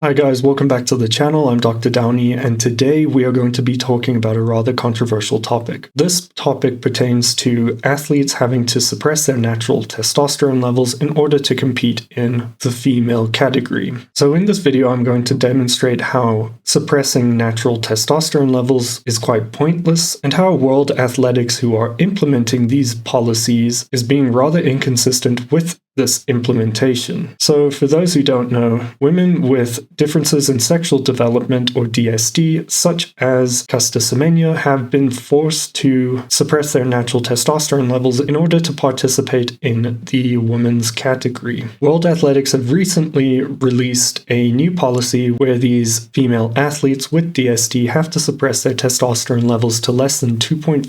Hi guys, welcome back to the channel. I'm Dr. Downey, and today we are going to be talking about a rather controversial topic. This topic pertains to athletes having to suppress their natural testosterone levels in order to compete in the female category. So in this video, I'm going to demonstrate how suppressing natural testosterone levels is quite pointless, and how world athletics who are implementing these policies is being rather inconsistent with this implementation. So for those who don't know, women with differences in sexual development, or DSD, such as Caster Semenya, have been forced to suppress their natural testosterone levels in order to participate in the women's category. World Athletics have recently released a new policy where these female athletes with DSD have to suppress their testosterone levels to less than 2.5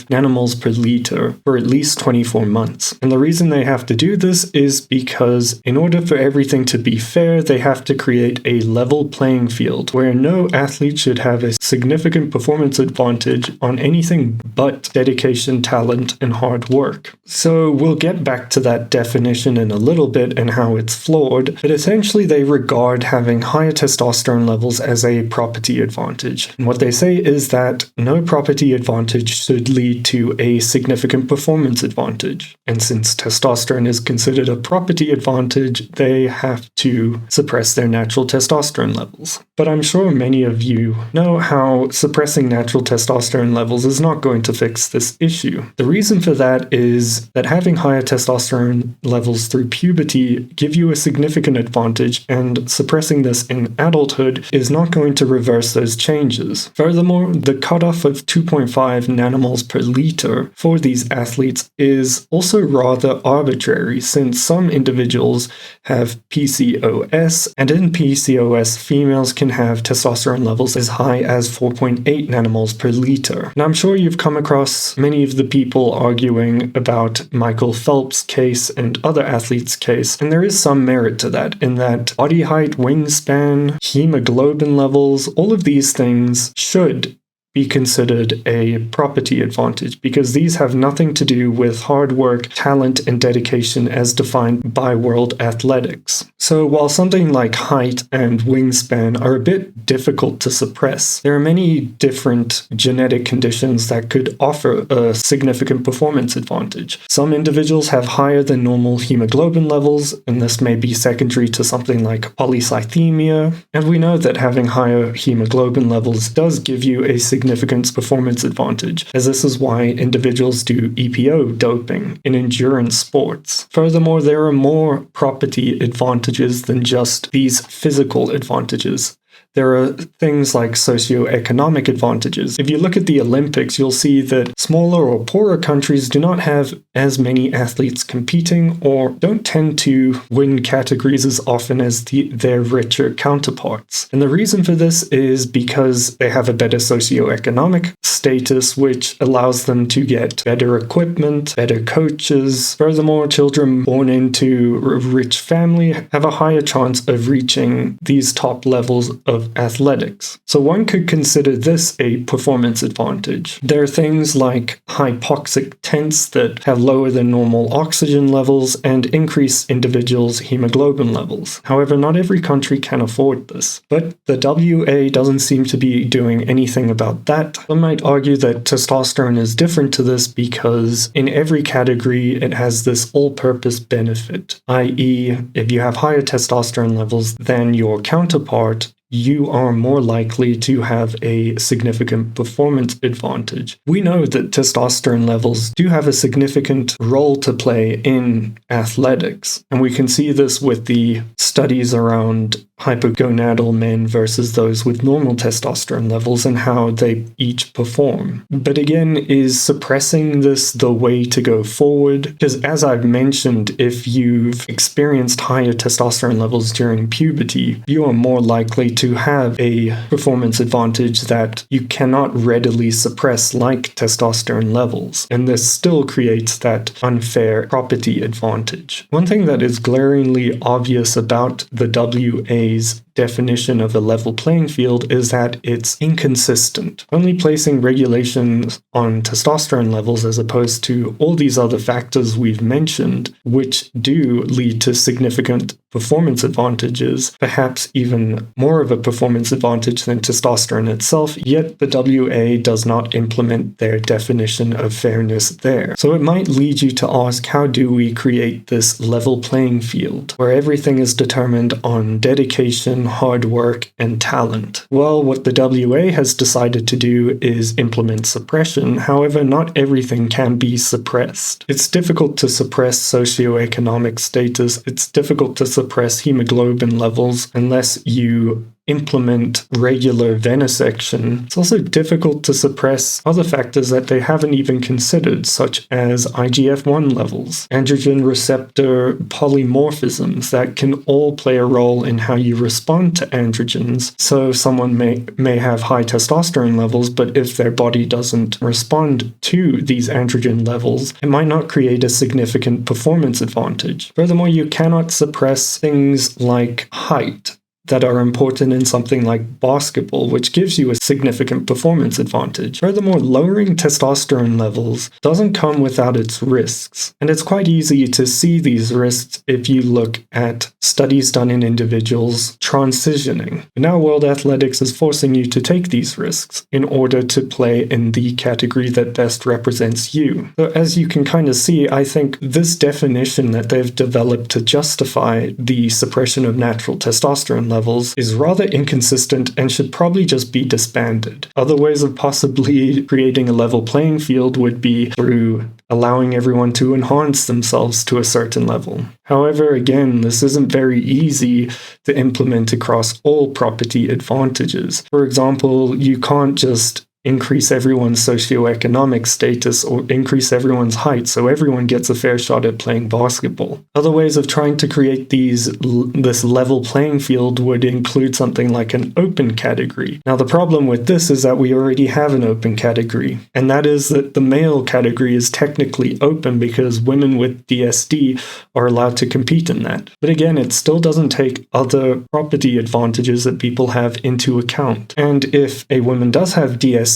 nanomoles per liter for at least 24 months. And the reason they have to do this is because in order for everything to be fair, they have to create a level playing field where no athlete should have a significant performance advantage on anything but dedication, talent, and hard work. So we'll get back to that definition in a little bit and how it's flawed, but essentially they regard having higher testosterone levels as a property advantage. And what they say is that no property advantage should lead to a significant performance advantage. And since testosterone is considered a property advantage, they have to suppress their natural testosterone levels. But I'm sure many of you know how suppressing natural testosterone levels is not going to fix this issue. The reason for that is that having higher testosterone levels through puberty give you a significant advantage, and suppressing this in adulthood is not going to reverse those changes. Furthermore, the cutoff of 2.5 nanomoles per liter for these athletes is also rather arbitrary, since some individuals have PCOS, and in PCOS, females can have testosterone levels as high as 4.8 nanomoles per liter. And I'm sure you've come across many of the people arguing about Michael Phelps' case and other athletes' case, and there is some merit to that, in that body height, wingspan, hemoglobin levels, all of these things should be considered a property advantage, because these have nothing to do with hard work, talent, and dedication as defined by World Athletics. So while something like height and wingspan are a bit difficult to suppress, there are many different genetic conditions that could offer a significant performance advantage. Some individuals have higher than normal hemoglobin levels, and this may be secondary to something like polycythemia, and we know that having higher hemoglobin levels does give you a significant performance advantage, as this is why individuals do EPO doping in endurance sports. Furthermore, there are more property advantages than just these physical advantages. There are things like socioeconomic advantages. If you look at the Olympics, you'll see that smaller or poorer countries do not have as many athletes competing, or don't tend to win categories as often as their richer counterparts. And the reason for this is because they have a better socioeconomic status, which allows them to get better equipment, better coaches. Furthermore, children born into a rich family have a higher chance of reaching these top levels of athletics. So one could consider this a performance advantage. There are things like hypoxic tents that have lower than normal oxygen levels and increase individuals' hemoglobin levels. However, not every country can afford this. But the WA doesn't seem to be doing anything about that. Some might argue that testosterone is different to this because in every category it has this all-purpose benefit, i.e., if you have higher testosterone levels than your counterpart, you are more likely to have a significant performance advantage. We know that testosterone levels do have a significant role to play in athletics, and we can see this with the studies around hypogonadal men versus those with normal testosterone levels and how they each perform. But again, is suppressing this the way to go forward? Because as I've mentioned, if you've experienced higher testosterone levels during puberty, you are more likely to have a performance advantage that you cannot readily suppress, like testosterone levels. And this still creates that unfair property advantage. One thing that is glaringly obvious about the WA's definition of a level playing field is that it's inconsistent. Only placing regulations on testosterone levels as opposed to all these other factors we've mentioned, which do lead to significant performance advantages, perhaps even more of a performance advantage than testosterone itself, yet the WA does not implement their definition of fairness there. So it might lead you to ask, how do we create this level playing field where everything is determined on dedication, hard work, and talent? Well, what the WA has decided to do is implement suppression. However, not everything can be suppressed. It's difficult to suppress socioeconomic status. It's difficult to suppress hemoglobin levels unless you implement regular venesection. It's also difficult to suppress other factors that they haven't even considered, such as IGF-1 levels, androgen receptor polymorphisms that can all play a role in how you respond to androgens. So someone may have high testosterone levels, but if their body doesn't respond to these androgen levels, it might not create a significant performance advantage. Furthermore, you cannot suppress things like height that are important in something like basketball, which gives you a significant performance advantage. Furthermore, lowering testosterone levels doesn't come without its risks, and it's quite easy to see these risks if you look at studies done in individuals transitioning. But now World Athletics is forcing you to take these risks in order to play in the category that best represents you. So as you can kind of see, I think this definition that they've developed to justify the suppression of natural testosterone levels is rather inconsistent and should probably just be disbanded. Other ways of possibly creating a level playing field would be through allowing everyone to enhance themselves to a certain level. However, again, this isn't very easy to implement across all property advantages. For example, you can't just increase everyone's socioeconomic status or increase everyone's height so everyone gets a fair shot at playing basketball. Other ways of trying to create this level playing field would include something like an open category. Now, the problem with this is that we already have an open category, and that is that the male category is technically open because women with DSD are allowed to compete in that. But again, it still doesn't take other property advantages that people have into account. And if a woman does have DSD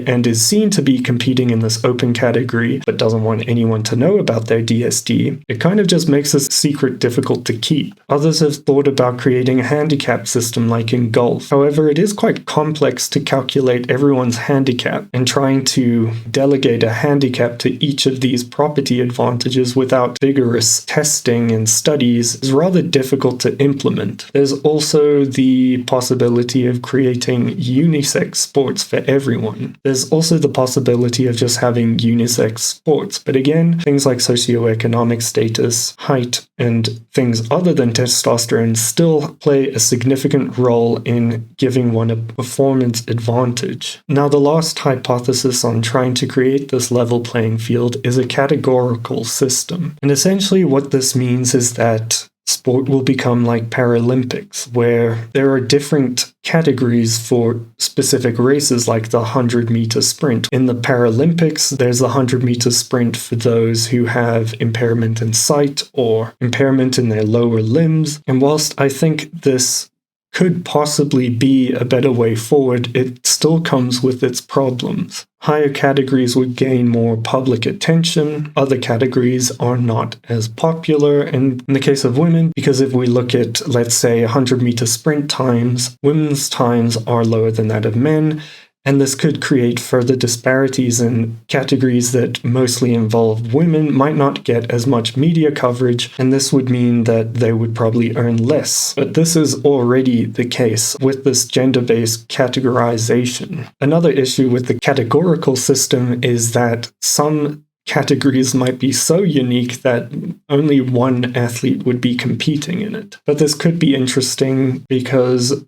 and is seen to be competing in this open category but doesn't want anyone to know about their DSD, it kind of just makes this secret difficult to keep. Others have thought about creating a handicap system like in golf. However, it is quite complex to calculate everyone's handicap, and trying to delegate a handicap to each of these property advantages without vigorous testing and studies is rather difficult to implement. There's also the possibility of creating unisex sports for everyone. There's also the possibility of just having unisex sports, but again, things like socioeconomic status, height, and things other than testosterone still play a significant role in giving one a performance advantage. Now, the last hypothesis on trying to create this level playing field is a categorical system. And essentially what this means is that sport will become like Paralympics, where there are different categories for specific races, like the 100-meter sprint. In the Paralympics, there's the 100-meter sprint for those who have impairment in sight or impairment in their lower limbs. And whilst I think this could possibly be a better way forward, it still comes with its problems. Higher categories would gain more public attention. Other categories are not as popular. And in the case of women, because if we look at, let's say, 100-meter sprint times, women's times are lower than that of men. And this could create further disparities in categories that mostly involve women might not get as much media coverage, and this would mean that they would probably earn less. But this is already the case with this gender-based categorization. Another issue with the categorical system is that some categories might be so unique that only one athlete would be competing in it. But this could be interesting because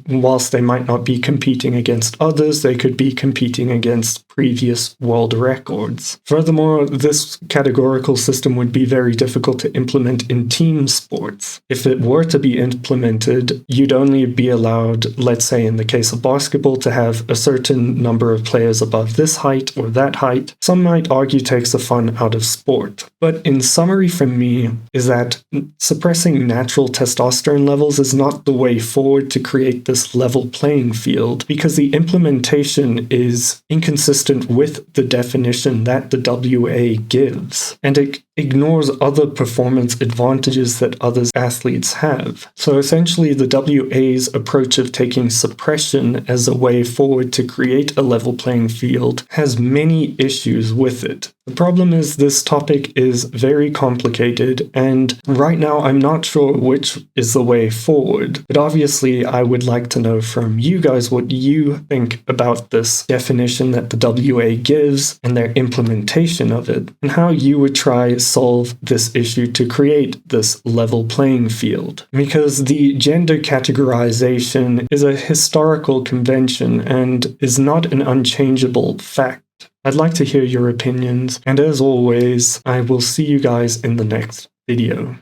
whilst they might not be competing against others, they could be competing against previous world records. Furthermore, this categorical system would be very difficult to implement in team sports. If it were to be implemented, you'd only be allowed, let's say in the case of basketball, to have a certain number of players above this height or that height. Some might argue takes the fun out of sport. But in summary from me is that suppressing natural testosterone levels is not the way forward to create this level playing field, because the implementation is inconsistent with the definition that the WA gives, and it ignores other performance advantages that other athletes have. So essentially, the WA's approach of taking suppression as a way forward to create a level playing field has many issues with it. The problem is this topic is very complicated, and right now I'm not sure which is the way forward. But obviously I would like to know from you guys what you think about this definition that the WA gives and their implementation of it, and how you would try solve this issue to create this level playing field. Because the gender categorization is a historical convention and is not an unchangeable fact. I'd like to hear your opinions, and as always, I will see you guys in the next video.